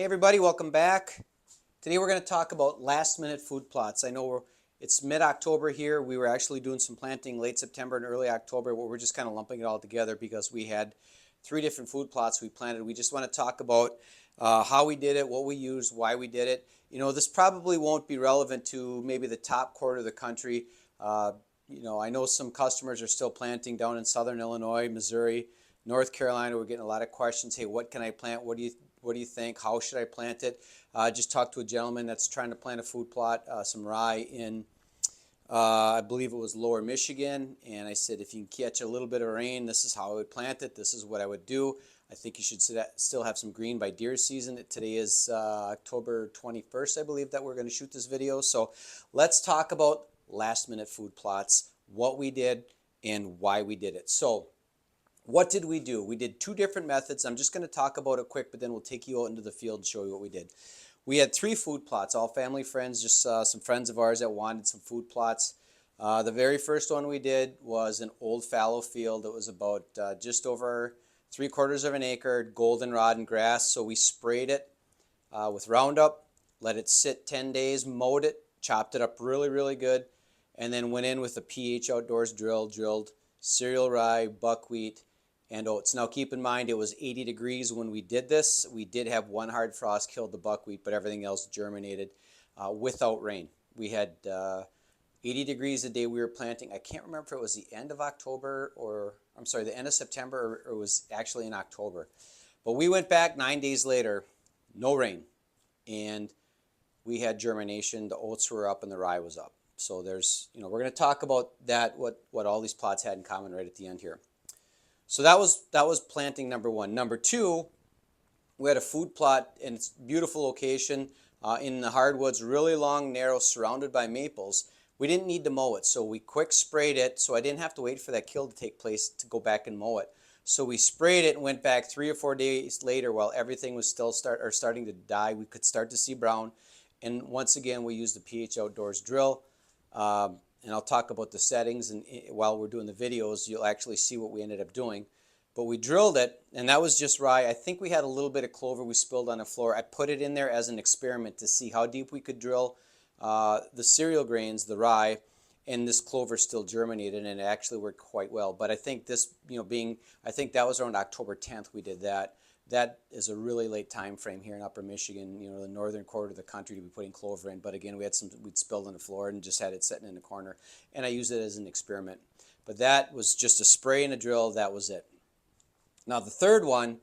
Hey everybody, welcome back. Today we're going to talk about last minute food plots. I know it's mid-October here. We were actually doing some planting late September and early October, but we're just kind of lumping it all together because we had three different food plots we planted. We just want to talk about how we did it, what we used, why we did it. This probably won't be relevant to maybe the top quarter of the country. Uh, I know some customers are still planting down in southern Illinois, Missouri, North Carolina. We're getting a lot of questions. Hey, what can I plant? What do you think? How should I plant it? I just talked to a gentleman that's trying to plant a food plot, some rye in, I believe it was Lower Michigan. And I said, if you can catch a little bit of rain, this is how I would plant it. This is what I would do. I think you should still have some green by deer season. Today is October 21st, I believe, that we're going to shoot this video. So let's talk about last minute food plots, what we did and why we did it. So what did we do? We did two different methods. I'm just going to talk about it quick, but then we'll take you out into the field and show you what we did. We had three food plots, all family friends, just some friends of ours that wanted some food plots. The very first one we did was an old fallow field. It was about just over 3/4 of an acre, goldenrod and grass. So we sprayed it with Roundup, let it sit 10 days, mowed it, chopped it up really, really good, and then went in with a PH Outdoors drill, drilled cereal rye, buckwheat, and oats. Now keep in mind it was 80 degrees when we did this. We did have one hard frost killed the buckwheat, but everything else germinated without rain. We had 80 degrees the day we were planting. I can't remember if it was the end of October or, I'm sorry, the end of September or it was actually in October. But we went back 9 days later, no rain, and we had germination. The oats were up and the rye was up. So we're going to talk about that, what all these plots had in common right at the end here. So that was planting number one. Number two, we had a food plot in its beautiful location in the hardwoods, really long, narrow, surrounded by maples. We didn't need to mow it, so we quick sprayed it, so I didn't have to wait for that kill to take place to go back and mow it. So we sprayed it and went back 3 or 4 days later while everything was still starting to die. We could start to see brown. And once again, we used the PH Outdoors drill. And I'll talk about the settings, and while we're doing the videos, you'll actually see what we ended up doing. But we drilled it, and that was just rye. I think we had a little bit of clover we spilled on the floor. I put it in there as an experiment to see how deep we could drill the cereal grains, the rye, and this clover still germinated, and it actually worked quite well. But I think this, I think that was around October 10th we did that. That is a really late time frame here in Upper Michigan, the northern quarter of the country, to be putting clover in. But again, we'd spilled on the floor and just had it sitting in the corner, and I used it as an experiment. But that was just a spray and a drill. That was it. Now the third one,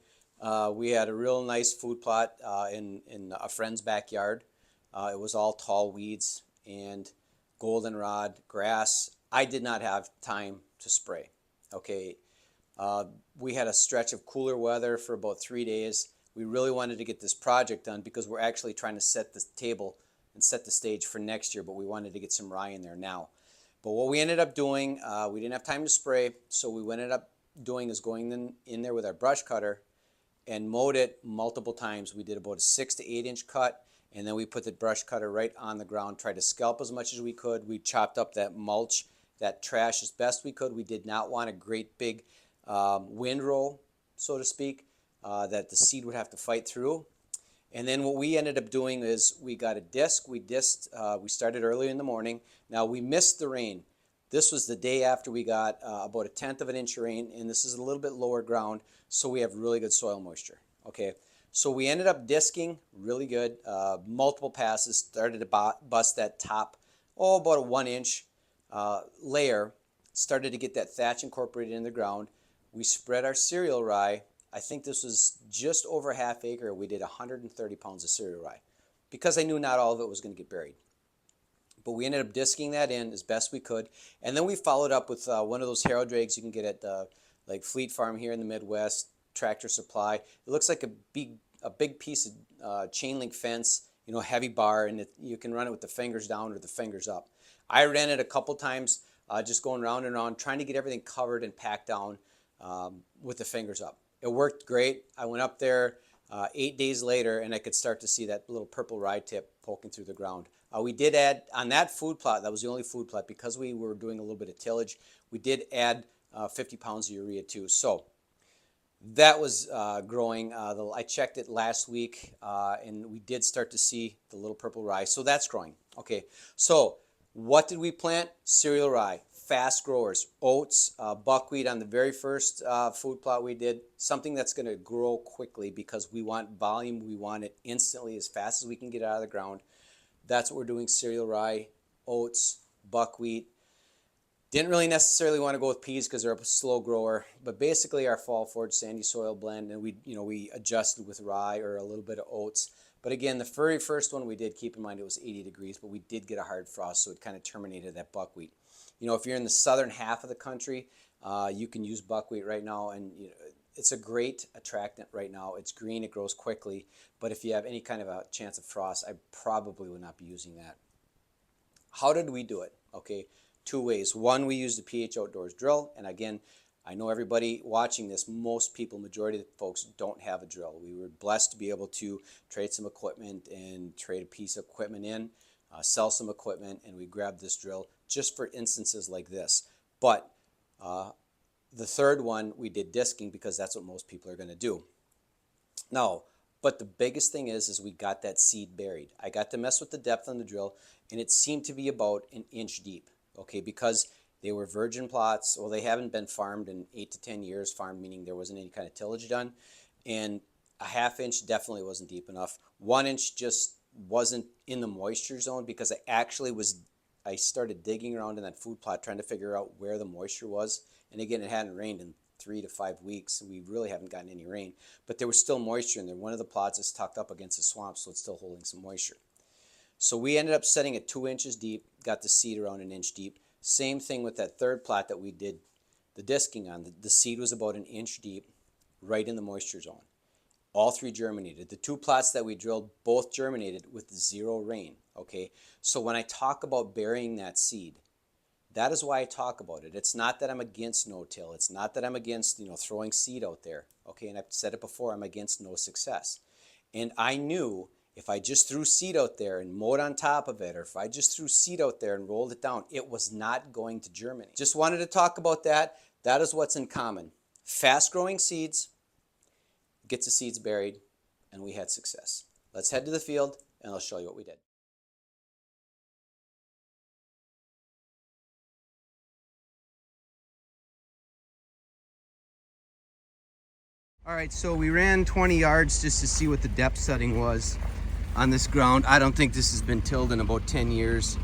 we had a real nice food plot in a friend's backyard. It was all tall weeds and goldenrod grass. I did not have time to spray. Okay, we had a stretch of cooler weather for about 3 days. We really wanted to get this project done because we're actually trying to set the table and set the stage for next year, but we wanted to get some rye in there now. But what we ended up doing, we didn't have time to spray, so we ended up doing is going in there with our brush cutter and mowed it multiple times. We did about a 6 to 8 inch cut, and then we put the brush cutter right on the ground, tried to scalp as much as we could. We chopped up that mulch, that trash as best we could. We did not want a great big windrow, so to speak, that the seed would have to fight through. And then what we ended up doing is we got a disc. We started early in the morning. Now we missed the rain. This was the day after we got about 1/10 of an inch of rain, and this is a little bit lower ground, so we have really good soil moisture. Okay, so we ended up disking really good, multiple passes, started to bust that top, about a 1 inch layer, started to get that thatch incorporated in the ground. We spread our cereal rye. I think this was just over a half acre. We did 130 pounds of cereal rye because I knew not all of it was going to get buried. But we ended up disking that in as best we could. And then we followed up with one of those harrow drags you can get at like Fleet Farm here in the Midwest, Tractor Supply. It looks like a big piece of chain link fence, heavy bar, and you can run it with the fingers down or the fingers up. I ran it a couple times, just going round and round, trying to get everything covered and packed down with the fingers up. It worked great. I went up there 8 days later, and I could start to see that little purple rye tip poking through the ground. We did add, on that food plot, that was the only food plot, because we were doing a little bit of tillage, we did add 50 pounds of urea too. So That was growing. I checked it last week, and we did start to see the little purple rye. So that's growing. Okay, so what did we plant? Cereal rye, fast growers, oats, buckwheat on the very first food plot we did. Something that's going to grow quickly because we want volume. We want it instantly, as fast as we can get it out of the ground. That's what we're doing: cereal rye, oats, buckwheat. Didn't really necessarily want to go with peas because they're a slow grower, but basically our fall forage sandy soil blend, and we adjusted with rye or a little bit of oats. But again, the very first one we did, keep in mind it was 80 degrees, but we did get a hard frost, so it kind of terminated that buckwheat. If you're in the southern half of the country, you can use buckwheat right now, and it's a great attractant right now. It's green, it grows quickly, but if you have any kind of a chance of frost, I probably would not be using that. How did we do it? Okay. Two ways. One, we used a PH Outdoors drill, and again, I know everybody watching this, most people, majority of the folks don't have a drill. We were blessed to be able to trade some equipment and trade a piece of equipment in, sell some equipment, and we grabbed this drill just for instances like this. But the third one, we did disking because that's what most people are going to do. Now, but the biggest thing is we got that seed buried. I got to mess with the depth on the drill, and it seemed to be about an inch deep. Okay, because they were virgin plots. Well, they haven't been farmed in 8 to 10 years. Farmed meaning there wasn't any kind of tillage done. And a half inch definitely wasn't deep enough. 1 inch just wasn't in the moisture zone because I started digging around in that food plot trying to figure out where the moisture was. And again, it hadn't rained in 3 to 5 weeks, and we really haven't gotten any rain. But there was still moisture in there. One of the plots is tucked up against the swamp, so it's still holding some moisture. So we ended up setting it 2 inches deep, got the seed around an inch deep. Same thing with that third plot that we did the disking on. The seed was about an inch deep, right in the moisture zone. All three germinated. The two plots that we drilled both germinated with zero rain. Okay, so when I talk about burying that seed, that is why I talk about it. It's not that I'm against no-till. It's not that I'm against throwing seed out there. Okay, and I've said it before, I'm against no success. And I knew if I just threw seed out there and mowed on top of it, or if I just threw seed out there and rolled it down, it was not going to germinate. Just wanted to talk about that. That is what's in common. Fast-growing seeds, gets the seeds buried, and we had success. Let's head to the field, and I'll show you what we did. All right, so we ran 20 yards just to see what the depth setting was on this ground. I don't think this has been tilled in about 10 years.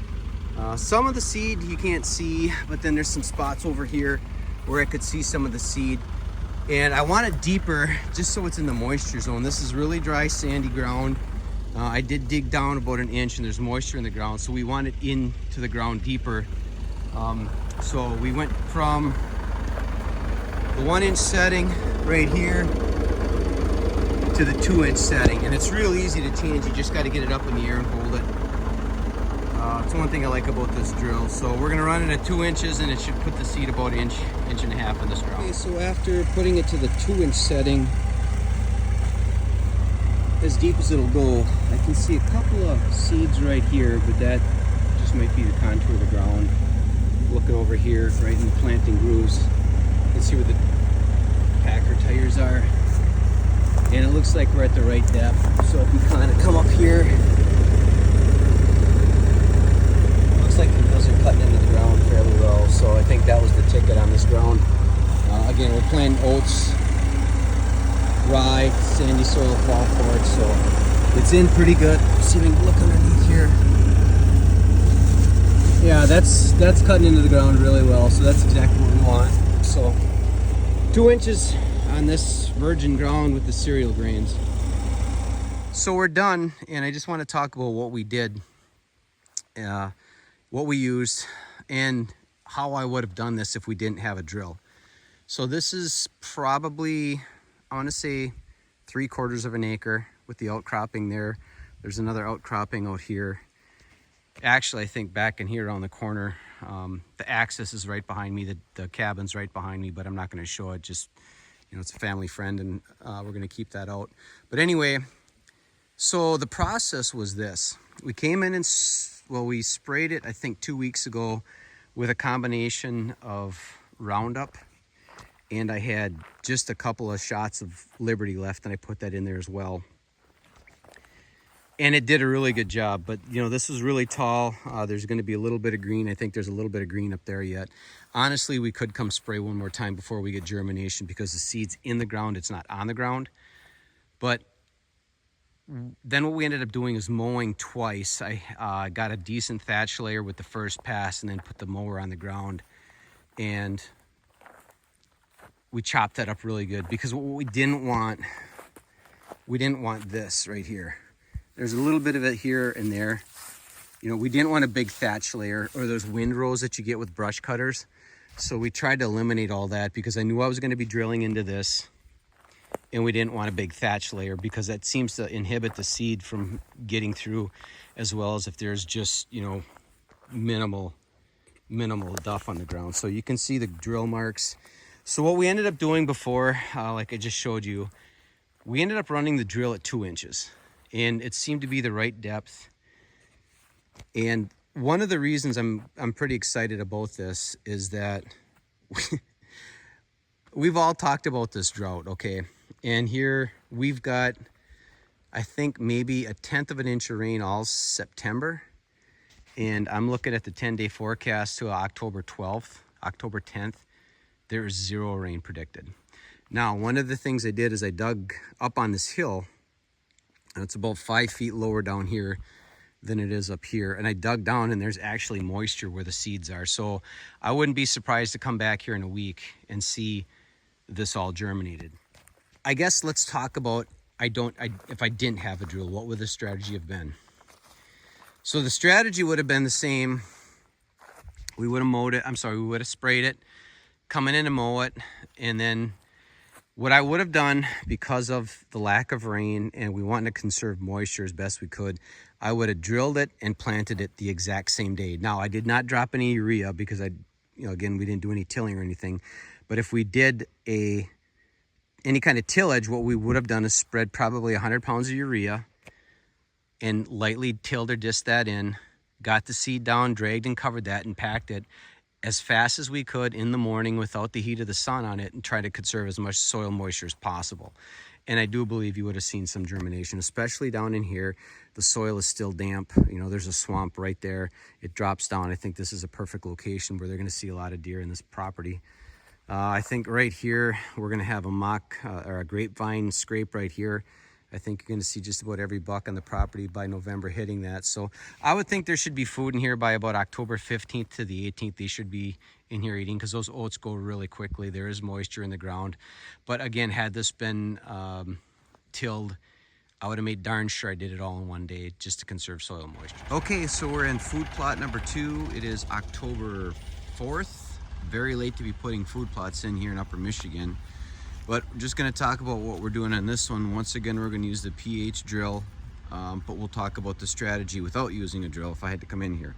Some of the seed you can't see, but then there's some spots over here where I could see some of the seed. And I want it deeper just so it's in the moisture zone. This is really dry, sandy ground. I did dig down about an inch and there's moisture in the ground, so we want it into the ground deeper. So we went from the 1 inch setting right here to the 2 inch setting, and it's real easy to change. You just got to get it up in the air and hold it. It's one thing I like about this drill. So we're going to run it at 2 inches, and it should put the seed about inch and a half in this ground. Okay, so after putting it to the 2 inch setting, as deep as it'll go, I can see a couple of seeds right here, but that just might be the contour of the ground. Looking over here, right in the planting grooves, you can see where the Packer tires are, and it looks like we're at the right depth. So if we kind of come up here, looks like the wheels are cutting into the ground fairly well. So I think that was the ticket on this ground. Again, we're planting oats, rye, sandy soil, fall forage, so it's in pretty good. See if we can look underneath here. Yeah, that's cutting into the ground really well, so that's exactly what we want. So 2 inches on this virgin ground with the cereal grains. So we're done, and I just want to talk about what we did, what we used, and how I would have done this if we didn't have a drill. So this is probably, I want to say 3/4 of an acre with the outcropping there. There's another outcropping out here. Actually, I think back in here around the corner, the access is right behind me, the cabin's right behind me, but I'm not going to show it. Just, it's a family friend, and we're going to keep that out. But anyway, so the process was this. We came in and, we sprayed it, I think 2 weeks ago, with a combination of Roundup and I had just a couple of shots of Liberty left, and I put that in there as well. And it did a really good job, but you know, this was really tall. There's going to be a little bit of green. I think there's a little bit of green up there yet. Honestly, we could come spray one more time before we get germination because the seed's in the ground, it's not on the ground. But then what we ended up doing is mowing twice. I got a decent thatch layer with the first pass and then put the mower on the ground. And we chopped that up really good because what we didn't want this right here. There's a little bit of it here and there. You know, we didn't want a big thatch layer or those windrows that you get with brush cutters. So we tried to eliminate all that because I knew I was going to be drilling into this, and we didn't want a big thatch layer because that seems to inhibit the seed from getting through, as well as if there's just, you know, minimal duff on the ground. So you can see the drill marks. So what we ended up doing before, like I just showed you, we ended up running the drill at 2 inches. And it seemed to be the right depth. And one of the reasons I'm pretty excited about this is that we've all talked about this drought, okay? And here we've got, I think, maybe 1/10 of an inch of rain all September. And I'm looking at the 10-day forecast to October 12th, October 10th. There is 0 rain predicted. Now, one of the things I did is I dug up on this hill. And it's about 5 feet lower down here than it is up here. And I dug down and there's actually moisture where the seeds are. So I wouldn't be surprised to come back here in a week and see this all germinated. I guess let's talk about, if I didn't have a drill, what would the strategy have been? So the strategy would have been the same. We would have mowed it. We would have sprayed it, coming in to mow it, and then what I would have done, because of the lack of rain and we wanted to conserve moisture as best we could, I would have drilled it and planted it the exact same day. Now, I did not drop any urea because again, we didn't do any tilling or anything. But if we did any kind of tillage, what we would have done is spread probably 100 pounds of urea and lightly tilled or disked that in, got the seed down, dragged and covered that and packed it as fast as we could in the morning without the heat of the sun on it, and try to conserve as much soil moisture as possible. And I do believe you would have seen some germination, especially down in here. The soil is still damp. You know, there's a swamp right there. It drops down. I think this is a perfect location where they're going to see a lot of deer in this property. I think right here, we're going to have a mock or a grapevine scrape right here. I think you're going to see just about every buck on the property by November hitting that. So I would think there should be food in here by about October 15th to the 18th. They should be in here eating because those oats go really quickly. There is moisture in the ground. But again, had this been tilled, I would have made darn sure I did it all in one day just to conserve soil moisture. Okay, so we're in food plot number 2. It is October 4th. Very late to be putting food plots in here in Upper Michigan. But we're just going to talk about what we're doing on this one. Once again, we're going to use the pH drill, but we'll talk about the strategy without using a drill if I had to come in here.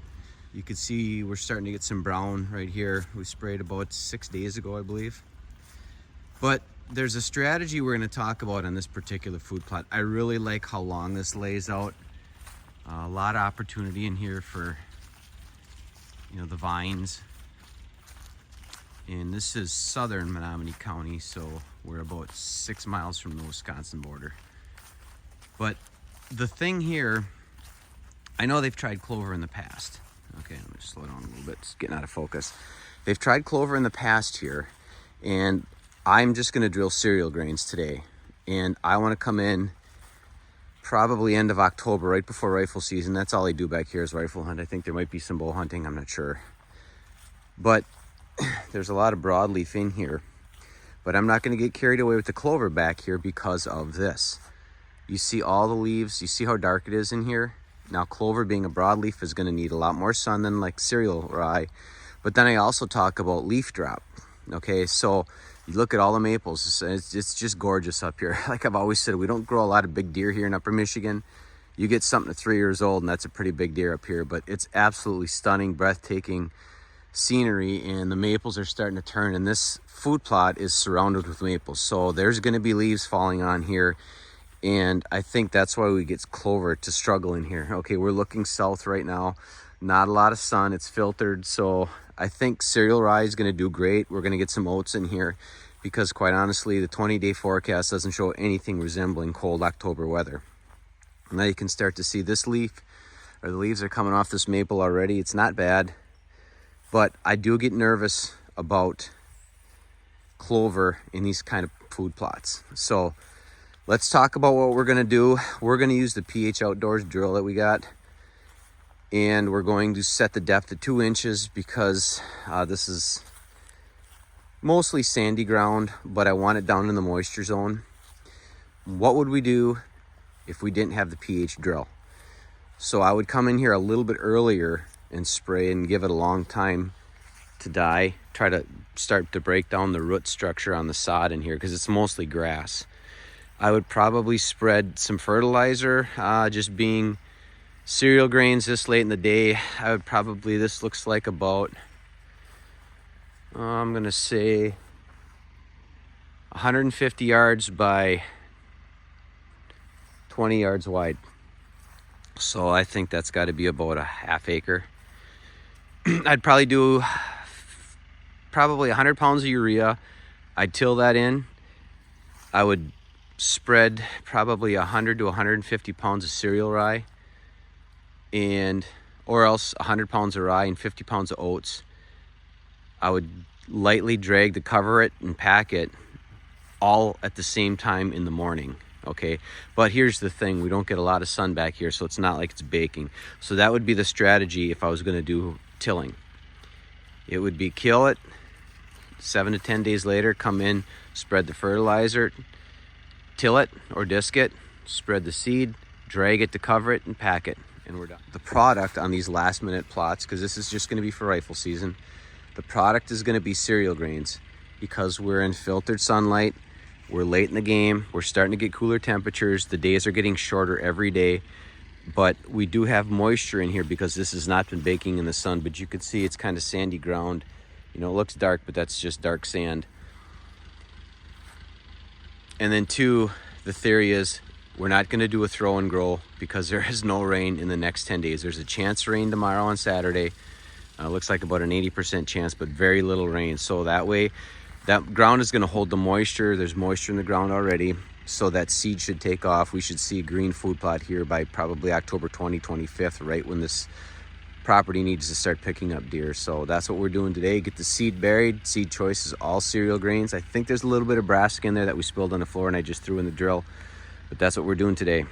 You can see we're starting to get some brown right here. We sprayed about 6 days ago, I believe. But there's a strategy we're going to talk about on this particular food plot. I really like how long this lays out. A lot of opportunity in here for, you know, the vines. And this is southern Menominee County, so we're about 6 miles from the Wisconsin border. But the thing here, I know they've tried clover in the past. Okay, let me just slow down a little bit. It's getting out of focus. They've tried clover in the past here, and I'm just going to drill cereal grains today. And I want to come in probably end of October, right before rifle season. That's all I do back here is rifle hunt. I think there might be some bow hunting, I'm not sure. But there's a lot of broadleaf in here, but I'm not going to get carried away with the clover back here because of this. You see all the leaves, you see how dark it is in here? Now, clover being a broadleaf is going to need a lot more sun than like cereal rye. But then I also talk about leaf drop. Okay, so you look at all the maples, it's just gorgeous up here. Like I've always said, we don't grow a lot of big deer here in Upper Michigan. You get something at 3 years old and that's a pretty big deer up here, but it's absolutely stunning, breathtaking scenery, and the maples are starting to turn, and this food plot is surrounded with maples, so there's going to be leaves falling on here, and I think that's why we get clover to struggle in here. Okay, we're looking south right now, not a lot of sun, it's filtered, so I think cereal rye is going to do great. We're going to get some oats in here. because quite honestly, the 20-day forecast doesn't show anything resembling cold October weather. Now you can start to see this leaf, or the leaves are coming off this maple already. It's not bad, but I do get nervous about clover in these kind of food plots. So let's talk about what we're gonna do. We're gonna use the PH Outdoors drill that we got, and we're going to set the depth at 2 inches because this is mostly sandy ground, but I want it down in the moisture zone. What would we do if we didn't have the PH drill? So I would come in here a little bit earlier and spray and give it a long time to die. Try to start to break down the root structure on the sod in here because it's mostly grass. I would probably spread some fertilizer, just being cereal grains this late in the day. I would probably, this looks like about, I'm gonna say 150 yards by 20 yards wide. So I think that's got to be about a half acre. I'd probably do 100 pounds of urea. I'd till that in. I would spread probably 100 to 150 pounds of cereal rye, or else 100 pounds of rye and 50 pounds of oats. I would lightly drag to cover it and pack it all at the same time in the morning. Okay, but here's the thing, we don't get a lot of sun back here, so it's not like it's baking. So that would be the strategy if I was going to do tilling. It would be kill it, 7 to 10 days later, come in, spread the fertilizer, till it or disc it, spread the seed, drag it to cover it, and pack it, and we're done. The product on these last minute plots, because this is just going to be for rifle season, the product is going to be cereal grains because we're in filtered sunlight. We're late in the game. We're starting to get cooler temperatures. The days are getting shorter every day, but we do have moisture in here because this has not been baking in the sun, but you can see it's kind of sandy ground. You know, it looks dark, but that's just dark sand. And then two, the theory is we're not going to do a throw and grow because there is no rain in the next 10 days. There's a chance of rain tomorrow on Saturday. Looks like about an 80% chance, but very little rain. So that way, that ground is going to hold the moisture. There's moisture in the ground already, so that seed should take off. We should see a green food plot here by probably October 25th, right when this property needs to start picking up deer. So that's what we're doing today. Get the seed buried. Seed choice is all cereal grains. I think there's a little bit of brassica in there that we spilled on the floor and I just threw in the drill, but that's what we're doing today.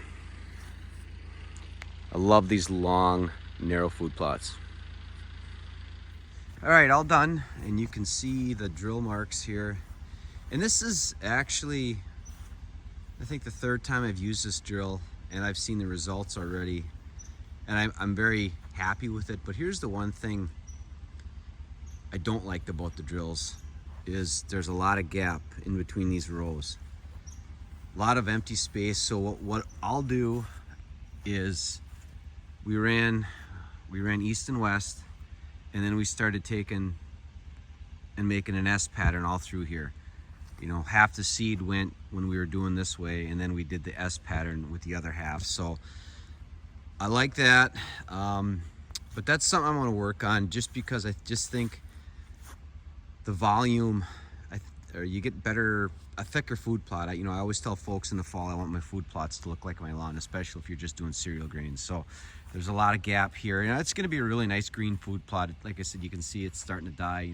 I love these long, narrow food plots. All right, all done, and you can see the drill marks here. And this is actually, I think, the third time I've used this drill, and I've seen the results already, and I'm very happy with it. But here's the one thing I don't like about the drills is there's a lot of gap in between these rows, a lot of empty space. So what I'll do is we ran east and west, and then we started taking and making an S pattern all through here. You know, half the seed went when we were doing this way, and then we did the S pattern with the other half. So I like that, but that's something I'm gonna work on just because I just think the volume, or you get a thicker food plot. I always tell folks in the fall I want my food plots to look like my lawn, especially if you're just doing cereal grains. So there's a lot of gap here. It's going to be a really nice green food plot. Like I said, you can see it's starting to die.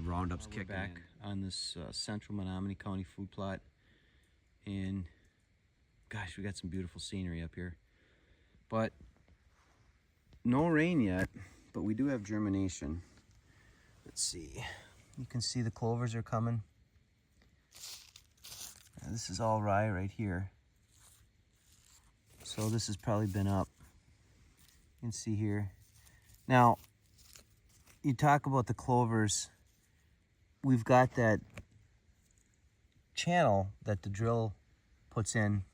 Roundup's kicking back on this central Menominee County food plot, and gosh, we got some beautiful scenery up here. But no rain yet, but we do have germination. Let's see. You can see the clovers are coming. This is all rye right here. So this has probably been up. You can see here. Now, you talk about the clovers. We've got that channel that the drill puts in,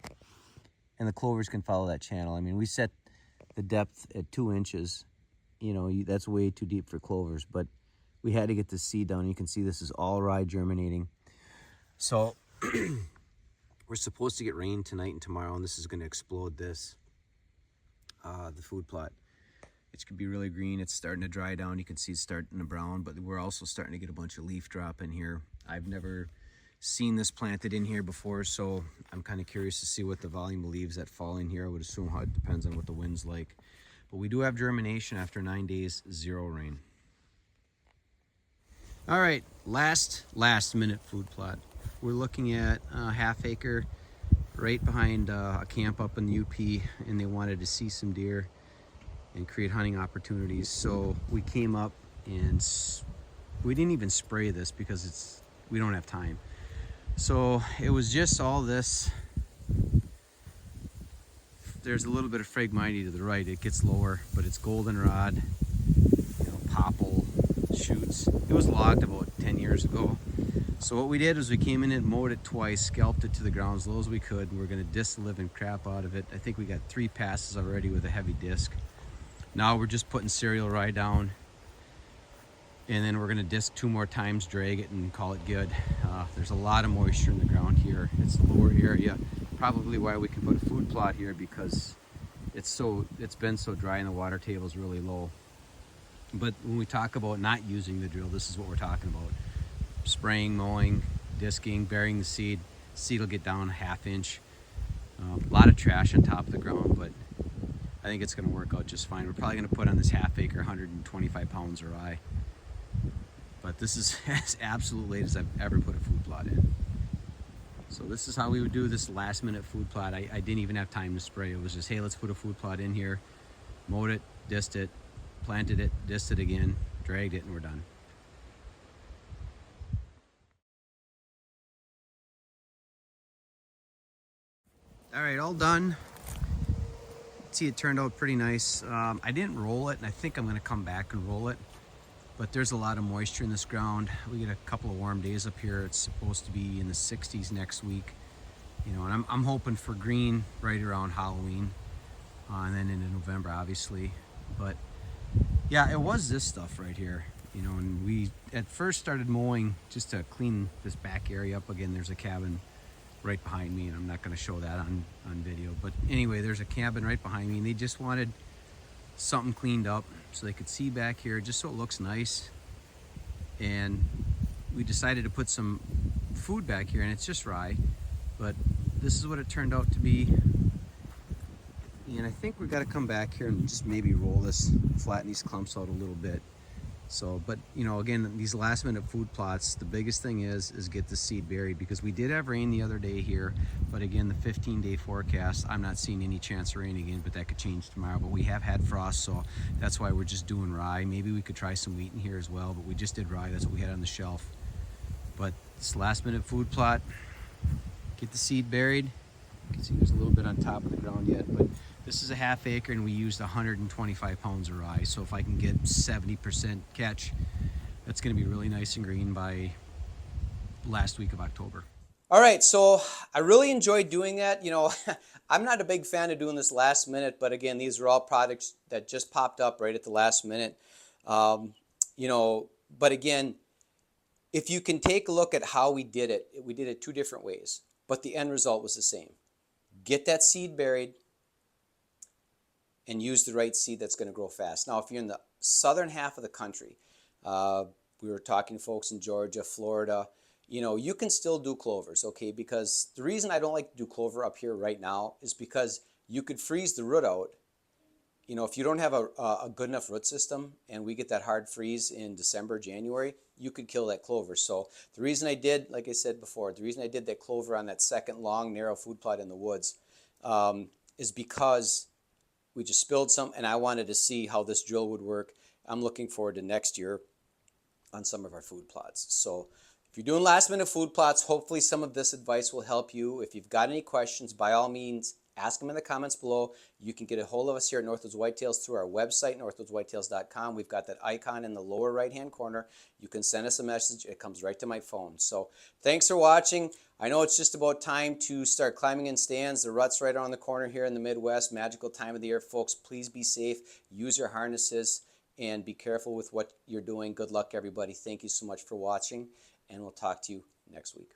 and the clovers can follow that channel. I mean, we set the depth at 2 inches. That's way too deep for clovers, but we had to get the seed down. You can see this is all rye germinating. So we're supposed to get rain tonight and tomorrow, and this is going to explode the food plot. It could be really green. It's starting to dry down. You can see it's starting to brown, but we're also starting to get a bunch of leaf drop in here. I've never seen this planted in here before, so I'm kind of curious to see what the volume of leaves that fall in here. I would assume how it depends on what the wind's like. But we do have germination after 9 days, 0 rain. All right, last minute food plot. We're looking at a half acre right behind a camp up in the UP, and they wanted to see some deer and create hunting opportunities. So we came up and we didn't even spray this because we don't have time. So it was just all this. There's a little bit of Phragmites to the right. It gets lower, but it's goldenrod, popple shoots. It was logged about 10 years ago. So what we did was we came in and mowed it twice, scalped it to the ground as low as we could. We're gonna disc the living crap out of it. I think we got 3 passes already with a heavy disc. Now we're just putting cereal rye down, and then we're gonna disc 2 more times, drag it, and call it good. There's a lot of moisture in the ground here. It's a lower area, probably why we can put a food plot here, because it's been so dry and the water table is really low. But when we talk about not using the drill, this is what we're talking about. Spraying, mowing, disking, burying the seed. Seed will get down a ½ inch. A lot of trash on top of the ground, but I think it's going to work out just fine. We're probably going to put on this ½ acre 125 pounds of rye. But this is as absolute late as I've ever put a food plot in. So this is how we would do this last minute food plot. I didn't even have time to spray. It was just, hey, let's put a food plot in here. Mowed it, dissed it, planted it, dissed it again, dragged it, and we're done. All right, all done. See, it turned out pretty nice. I didn't roll it, and I think I'm gonna come back and roll it, but there's a lot of moisture in this ground. We get a couple of warm days up here. It's supposed to be in the 60s next week, and I'm hoping for green right around Halloween, and then into November, obviously. But yeah, it was this stuff right here, and we at first started mowing just to clean this back area up. Again, there's a cabin right behind me, and I'm not going to show that on video, but anyway, there's a cabin right behind me, and they just wanted something cleaned up so they could see back here, just so it looks nice. And we decided to put some food back here, and it's just rye, but this is what it turned out to be. And I think we've got to come back here and just maybe roll this, flatten these clumps out a little bit. So, but again, these last minute food plots, the biggest thing is get the seed buried, because we did have rain the other day here, but again, the 15-day forecast, I'm not seeing any chance of rain again, but that could change tomorrow. But we have had frost, so that's why we're just doing rye. Maybe we could try some wheat in here as well, but we just did rye. That's what we had on the shelf. But this last minute food plot, get the seed buried. You can see there's a little bit on top of the ground yet, but this is a ½ acre, and we used 125 pounds of rye. So if I can get 70% catch, that's going to be really nice and green by last week of October. All right, so I really enjoyed doing that. I'm not a big fan of doing this last minute, but again, these are all products that just popped up right at the last minute. But again, if you can take a look at how we did it 2 different ways, but the end result was the same. Get that seed buried and use the right seed that's going to grow fast. Now, if you're in the southern half of the country, we were talking to folks in Georgia, Florida, you can still do clovers, okay? Because the reason I don't like to do clover up here right now is because you could freeze the root out. If you don't have a good enough root system, and we get that hard freeze in December, January, you could kill that clover. So the reason I did, like I said before, the reason I did that clover on that second long, narrow food plot in the woods is because we just spilled some, and I wanted to see how this drill would work. I'm looking forward to next year on some of our food plots. So if you're doing last minute food plots, hopefully some of this advice will help you. If you've got any questions, by all means, ask them in the comments below. You can get a hold of us here at Northwoods Whitetails through our website, northwoodswhitetails.com. We've got that icon in the lower right-hand corner. You can send us a message. It comes right to my phone. So thanks for watching. I know it's just about time to start climbing in stands. The rut's right around the corner here in the Midwest. Magical time of the year, folks. Please be safe. Use your harnesses and be careful with what you're doing. Good luck, everybody. Thank you so much for watching, and we'll talk to you next week.